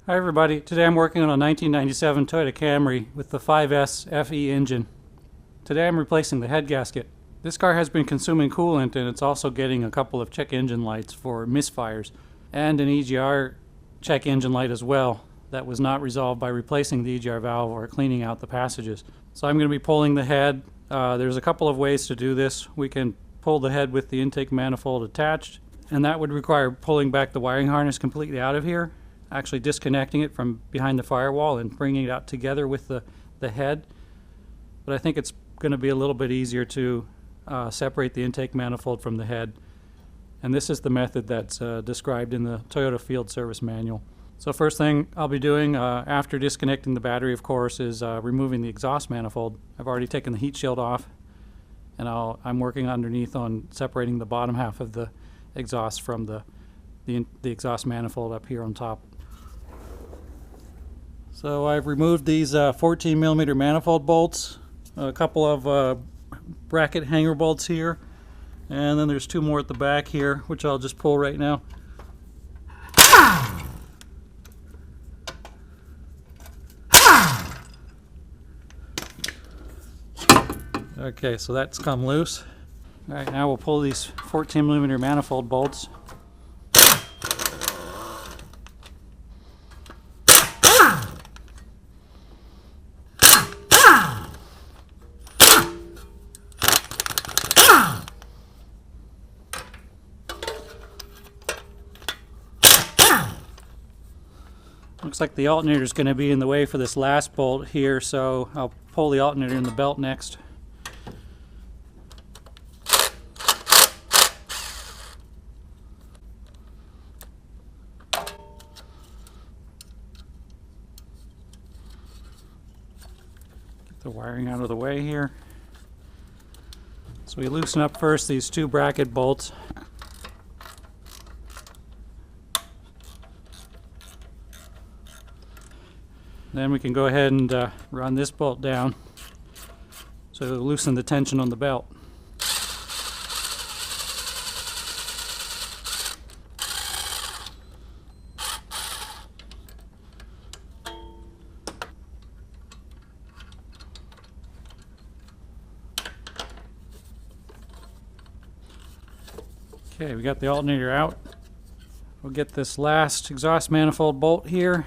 Hi everybody, today I'm working on a 1997 Toyota Camry with the 5S-FE engine. Today I'm replacing the head gasket. This car has been consuming coolant and it's also getting a couple of check engine lights for misfires and an EGR check engine light as well that was not resolved by replacing the EGR valve or cleaning out the passages. So I'm going to be pulling the head. There's a couple of ways to do this. We can pull the head with the intake manifold attached, and that would require pulling back the wiring harness completely out of here, actually disconnecting it from behind the firewall and bringing it out together with the head. But I think it's going to be a little bit easier to separate the intake manifold from the head, and this is the method that's described in the Toyota Field Service Manual. So first thing I'll be doing after disconnecting the battery, of course, is removing the exhaust manifold. I've already taken the heat shield off, and I'm working underneath on separating the bottom half of the exhaust from the exhaust manifold up here on top. So I've removed these 14mm manifold bolts, a couple of bracket hanger bolts here, and then there's two more at the back here, which I'll just pull right now. Okay, so that's come loose. All right, now we'll pull these 14mm manifold bolts. Looks like the alternator is going to be in the way for this last bolt here, so I'll pull the alternator in the belt next. Get the wiring out of the way here. So we loosen up first these two bracket bolts. Then we can go ahead and run this bolt down so it'll loosen the tension on the belt. Okay, we got the alternator out. We'll get this last exhaust manifold bolt here.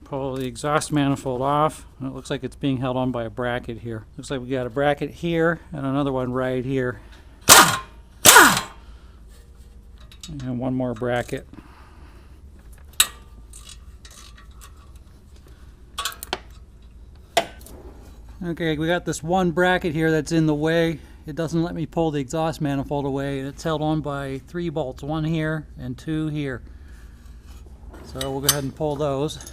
Pull the exhaust manifold off. It looks like it's being held on by a bracket here. Looks like we got a bracket here and another one right here. And one more bracket. Okay, we got this one bracket here that's in the way. It doesn't let me pull the exhaust manifold away. It's held on by 3 bolts, one here and 2 here. So we'll go ahead and pull those.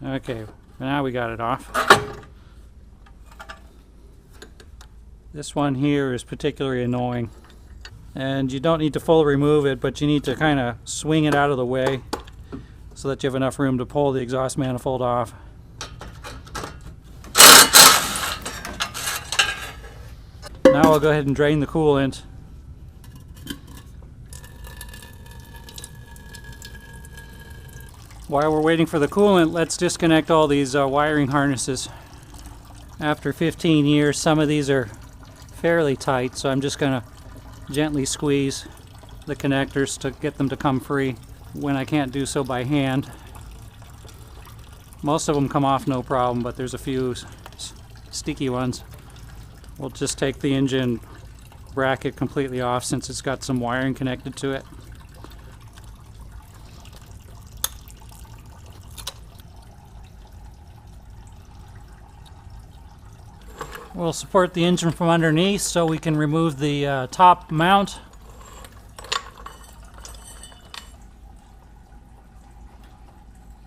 Okay, now we got it off. This one here is particularly annoying, and you don't need to fully remove it, but you need to kind of swing it out of the way so that you have enough room to pull the exhaust manifold off. Now I'll go ahead and drain the coolant. While we're waiting for the coolant, let's disconnect all these wiring harnesses. After 15 years, some of these are fairly tight, so I'm just going to gently squeeze the connectors to get them to come free when I can't do so by hand. Most of them come off no problem, but there's a few sticky ones. We'll just take the engine bracket completely off since it's got some wiring connected to it. We'll support the engine from underneath so we can remove the top mount.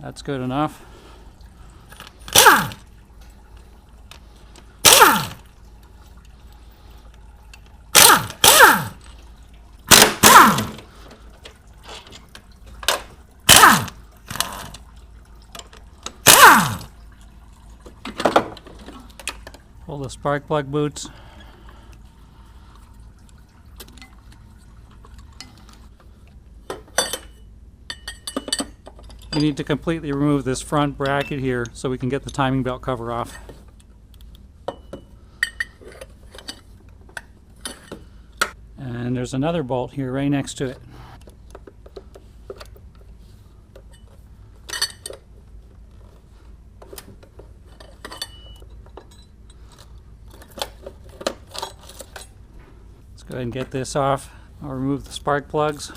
That's good enough. Pull the spark plug boots. We need to completely remove this front bracket here so we can get the timing belt cover off. And there's another bolt here right next to it. Let's go ahead and get this off. I'll remove the spark plugs.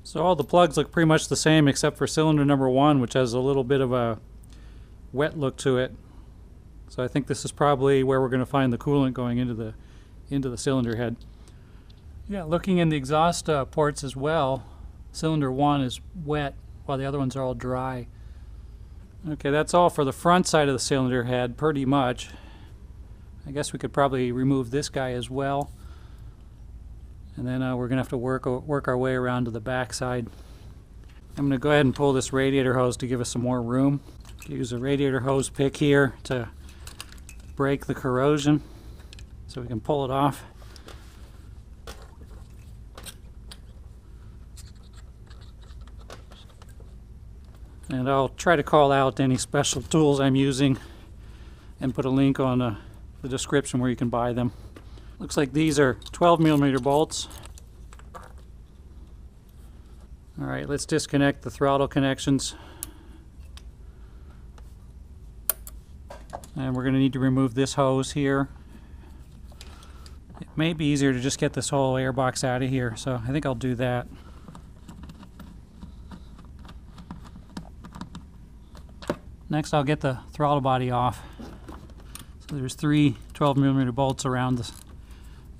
So all the plugs look pretty much the same except for cylinder number 1, which has a little bit of a wet look to it. So I think this is probably where we're going to find the coolant going into the cylinder head. Yeah, looking in the exhaust ports as well, cylinder 1 is wet while the other ones are all dry. Okay, that's all for the front side of the cylinder head pretty much. I guess we could probably remove this guy as well. And then we're going to have to work our way around to the back side. I'm going to go ahead and pull this radiator hose to give us some more room. Use a radiator hose pick here to break the corrosion so we can pull it off. And I'll try to call out any special tools I'm using and put a link on the description where you can buy them. Looks like these are 12mm bolts. Alright, let's disconnect the throttle connections. And we're going to need to remove this hose here. It may be easier to just get this whole air box out of here, so I think I'll do that. Next I'll get the throttle body off. So there's 3 12mm bolts around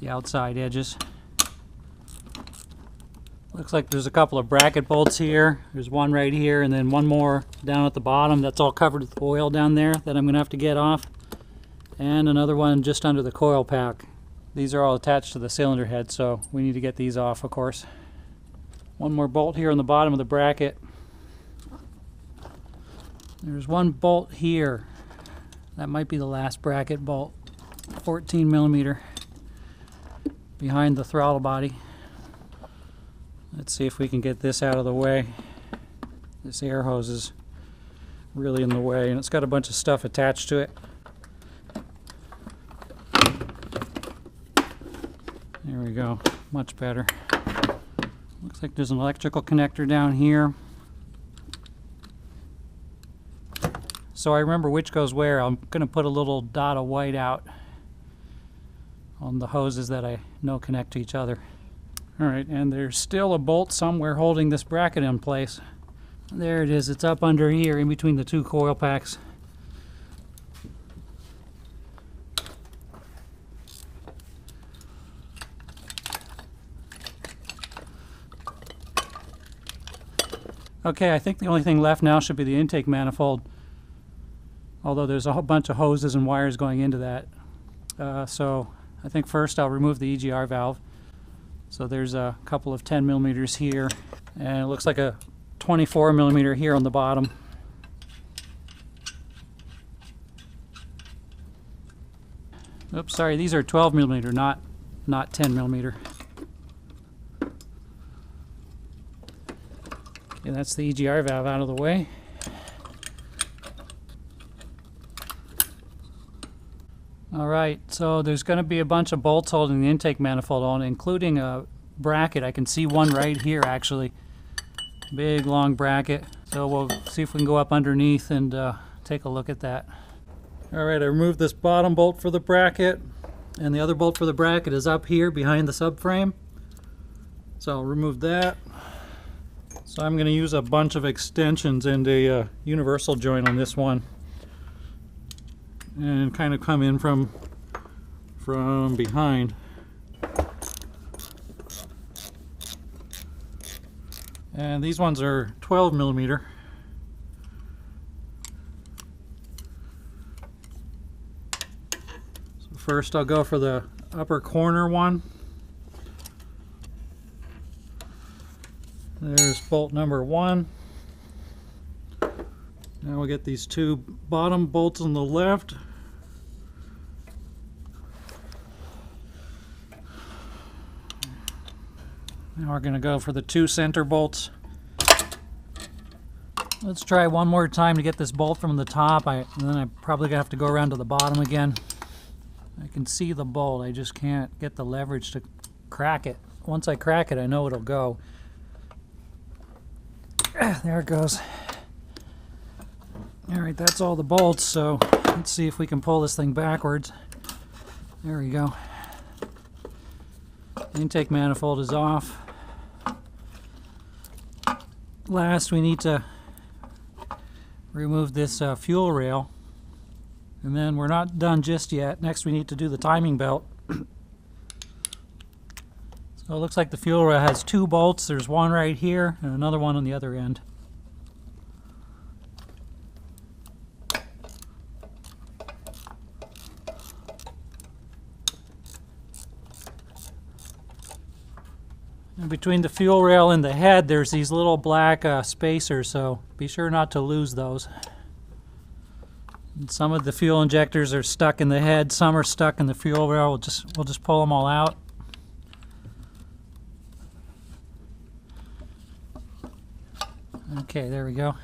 the outside edges. Looks like there's a couple of bracket bolts here. There's one right here and then one more down at the bottom that's all covered with oil down there that I'm going to have to get off. And another one just under the coil pack. These are all attached to the cylinder head, so we need to get these off, of course. One more bolt here on the bottom of the bracket. There's one bolt here. That might be the last bracket bolt. 14mm behind the throttle body. Let's see if we can get this out of the way. This air hose is really in the way and it's got a bunch of stuff attached to it. There we go, much better. Looks like there's an electrical connector down here. So I remember which goes where. I'm going to put a little dot of white out on the hoses that I know connect to each other. Alright, and there's still a bolt somewhere holding this bracket in place. There it is, it's up under here in between the 2 coil packs. Okay, I think the only thing left now should be the intake manifold. Although there's a whole bunch of hoses and wires going into that. So I think first I'll remove the EGR valve. So there's a couple of 10mm here, and it looks like a 24mm here on the bottom. Oops, sorry, these are 12mm, not 10mm. Okay, that's the EGR valve out of the way. Alright, so there's going to be a bunch of bolts holding the intake manifold on, including a bracket. I can see one right here actually. Big long bracket. So we'll see if we can go up underneath and take a look at that. Alright, I removed this bottom bolt for the bracket, and the other bolt for the bracket is up here behind the subframe. So I'll remove that. So I'm going to use a bunch of extensions and a universal joint on this one. And kind of come in from behind. And these ones are 12mm. So first I'll go for the upper corner one. There's bolt number 1. Now we'll get these 2 bottom bolts on the left. Now we're going to go for the 2 center bolts. Let's try one more time to get this bolt from the top, and then I'm probably going to have to go around to the bottom again. I can see the bolt, I just can't get the leverage to crack it. Once I crack it, I know it'll go. There it goes. Alright, that's all the bolts, so let's see if we can pull this thing backwards. There we go. Intake manifold is off. Last, we need to remove this fuel rail, and then we're not done just yet. Next, we need to do the timing belt. So it looks like the fuel rail has 2 bolts. There's one right here and another one on the other end. And between the fuel rail and the head, there's these little black spacers, so be sure not to lose those. And some of the fuel injectors are stuck in the head, some are stuck in the fuel rail. We'll just pull them all out. Okay, there we go.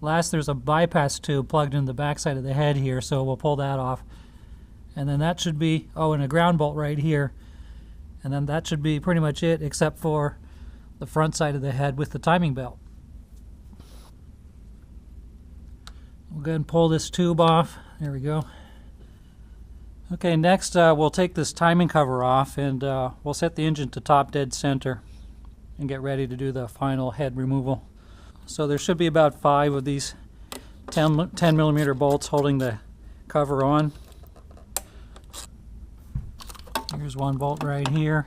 Last, there's a bypass tube plugged in the back side of the head here, so we'll pull that off. And then that should be, oh, and a ground bolt right here. And then that should be pretty much it, except for the front side of the head with the timing belt. We'll go ahead and pull this tube off. There we go. Okay, next we'll take this timing cover off, and we'll set the engine to top dead center and get ready to do the final head removal. So there should be about 5 of these 10 millimeter bolts holding the cover on. Here's one bolt right here.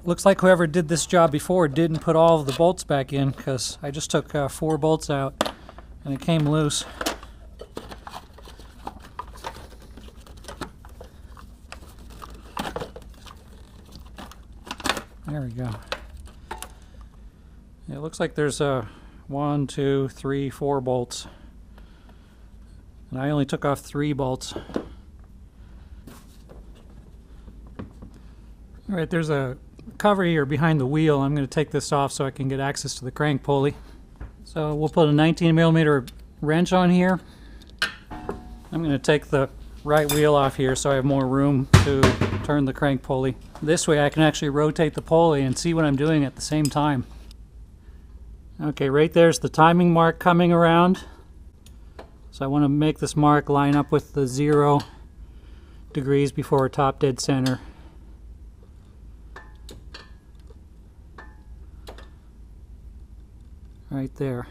Looks like whoever did this job before didn't put all of the bolts back in, because I just took 4 bolts out and it came loose. There we go. It looks like there's 1, 2, 3, 4 bolts. And I only took off 3 bolts. Alright, there's a cover here behind the wheel. I'm going to take this off so I can get access to the crank pulley. So we'll put a 19 millimeter wrench on here. I'm going to take the right wheel off here so I have more room to turn the crank pulley. This way I can actually rotate the pulley and see what I'm doing at the same time. Okay, right there's the timing mark coming around. So I want to make this mark line up with the 0 degrees before top dead center. Right there.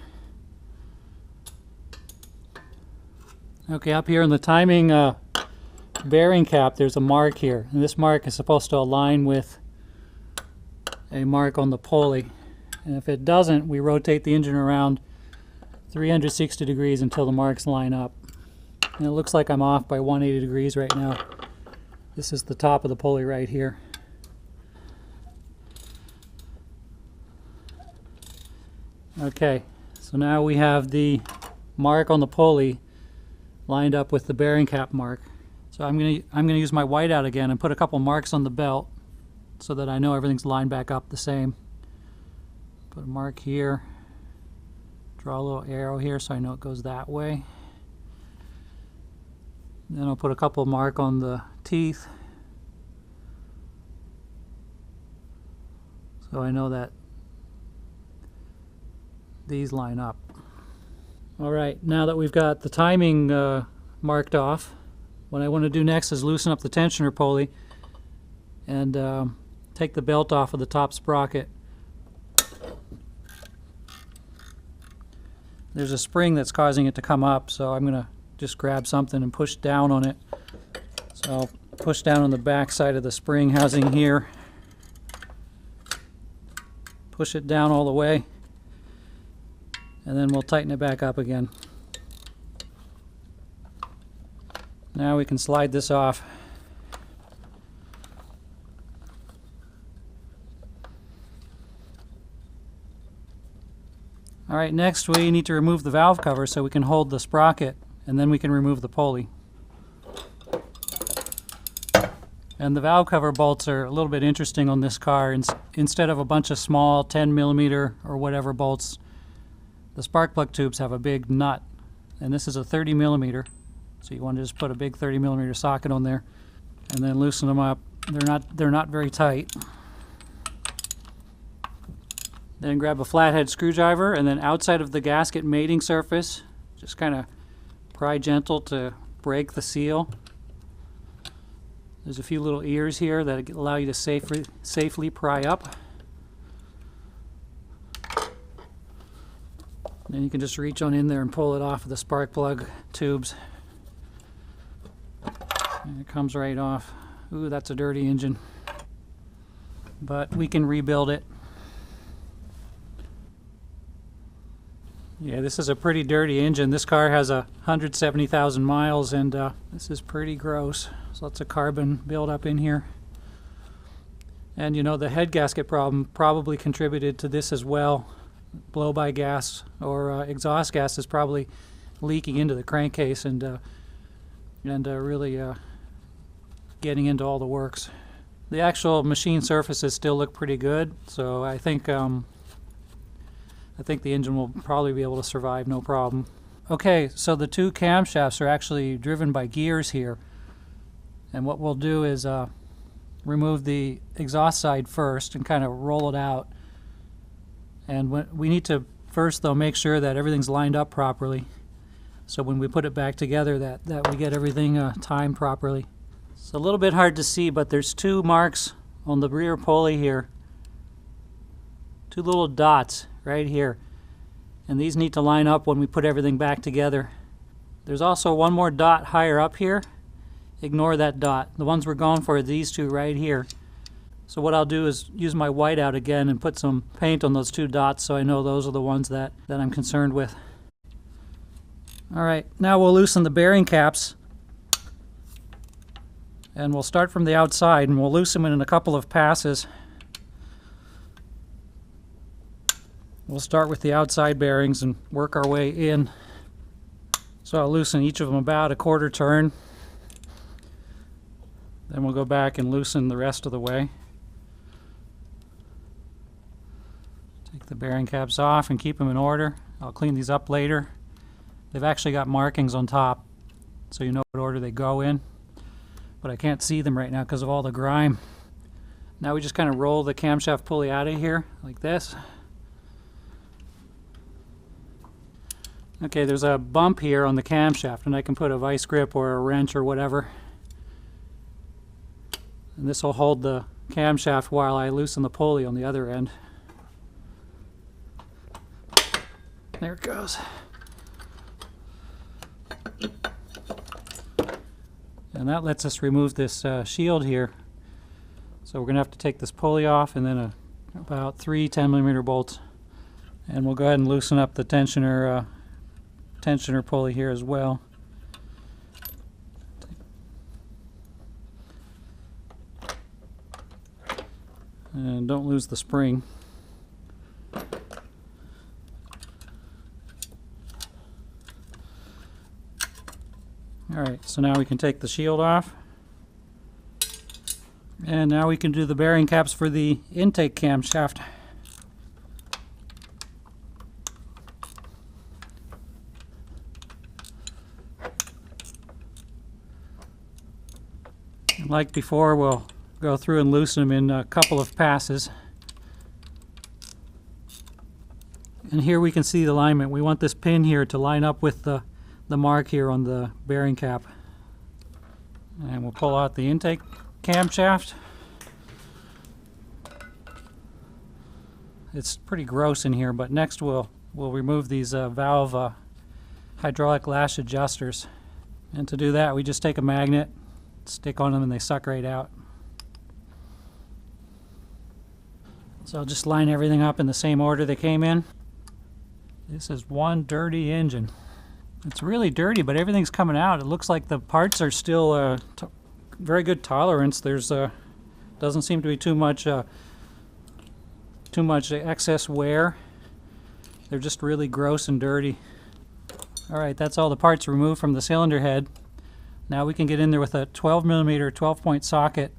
Okay, up here in the timing bearing cap, there's a mark here. And this mark is supposed to align with a mark on the pulley. And if it doesn't, we rotate the engine around 360 degrees until the marks line up. And it looks like I'm off by 180 degrees right now. This is the top of the pulley right here. Okay, so now we have the mark on the pulley lined up with the bearing cap mark. So I'm gonna use my whiteout again and put a couple marks on the belt so that I know everything's lined back up the same. Put a mark here. Draw a little arrow here so I know it goes that way. Then I'll put a couple mark on the teeth so I know that these line up. Alright, now that we've got the timing marked off, what I want to do next is loosen up the tensioner pulley and take the belt off of the top sprocket. There's a spring that's causing it to come up, so I'm going to just grab something and push down on it. So I'll push down on the back side of the spring housing here. Push it down all the way, and then we'll tighten it back up again. Now we can slide this off. Alright, next we need to remove the valve cover so we can hold the sprocket, and then we can remove the pulley. And the valve cover bolts are a little bit interesting on this car. Instead of a bunch of small 10mm or whatever bolts, the spark plug tubes have a big nut, and this is a 30mm. So you want to just put a big 30mm socket on there, and then loosen them up. They're not very tight. Then grab a flathead screwdriver, and then outside of the gasket mating surface, just kind of pry gentle to break the seal. There's a few little ears here that allow you to safely pry up. Then you can just reach on in there and pull it off of the spark plug tubes. And it comes right off. Ooh, that's a dirty engine. But we can rebuild it. Yeah, this is a pretty dirty engine. This car has 170,000 miles, and this is pretty gross. There's lots of carbon buildup in here. And you know, the head gasket problem probably contributed to this as well. Blow-by gas or exhaust gas is probably leaking into the crankcase and really getting into all the works. The actual machine surfaces still look pretty good, so I think the engine will probably be able to survive no problem. Okay, so the two camshafts are actually driven by gears here, and what we'll do is remove the exhaust side first and kind of roll it out. And we need to first, though, make sure that everything's lined up properly, so when we put it back together that we get everything timed properly. It's a little bit hard to see, but there's two marks on the rear pulley here, two little dots right here, and these need to line up when we put everything back together. There's also one more dot higher up here. Ignore that dot. The ones we're going for are these two right here. So what I'll do is use my whiteout again and put some paint on those two dots so I know those are the ones that I'm concerned with. Alright, now we'll loosen the bearing caps, and we'll start from the outside and we'll loosen them in a couple of passes. We'll start with the outside bearings and work our way in. So I'll loosen each of them about a quarter turn. Then we'll go back and loosen the rest of the way. Take the bearing caps off and keep them in order. I'll clean these up later. They've actually got markings on top, so you know what order they go in. But I can't see them right now because of all the grime. Now we just kind of roll the camshaft pulley out of here like this. Okay, there's a bump here on the camshaft, and I can put a vice grip or a wrench or whatever. And this will hold the camshaft while I loosen the pulley on the other end. There it goes. And that lets us remove this shield here. So we're going to have to take this pulley off, and then about 3 10mm bolts. And we'll go ahead and loosen up the tensioner pulley here as well. And don't lose the spring. Alright, so now we can take the shield off. And now we can do the bearing caps for the intake camshaft. And like before, we'll go through and loosen them in a couple of passes. And here we can see the alignment. We want this pin here to line up with the mark here on the bearing cap. And we'll pull out the intake camshaft. It's pretty gross in here, but next we'll remove these valve hydraulic lash adjusters. And to do that, we just take a magnet, stick on them, and they suck right out. So I'll just line everything up in the same order they came in. This is one dirty engine. It's really dirty, but everything's coming out. It looks like the parts are still very good tolerance. There's doesn't seem to be too much excess wear. They're just really gross and dirty. Alright, that's all the parts removed from the cylinder head. Now we can get in there with a 12mm 12-point socket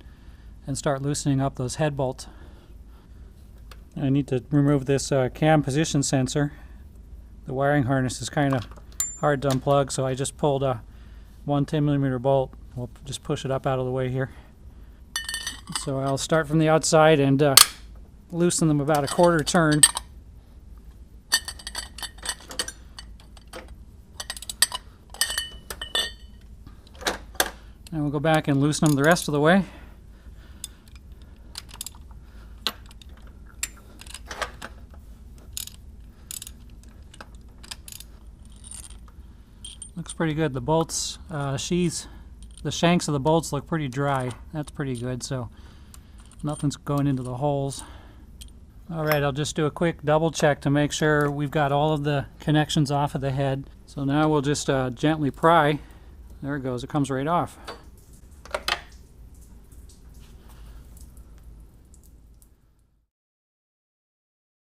and start loosening up those head bolts. I need to remove this cam position sensor. The wiring harness is kind of hard to unplug, so I just pulled a 1 10mm bolt. We'll just push it up out of the way here. So I'll start from the outside and loosen them about a 1/4 turn. And we'll go back and loosen them the rest of the way. Looks pretty good. The bolts, the shanks of the bolts look pretty dry. That's pretty good, so nothing's going into the holes. Alright, I'll just do a quick double check to make sure we've got all of the connections off of the head. So now we'll just gently pry. There it goes, it comes right off.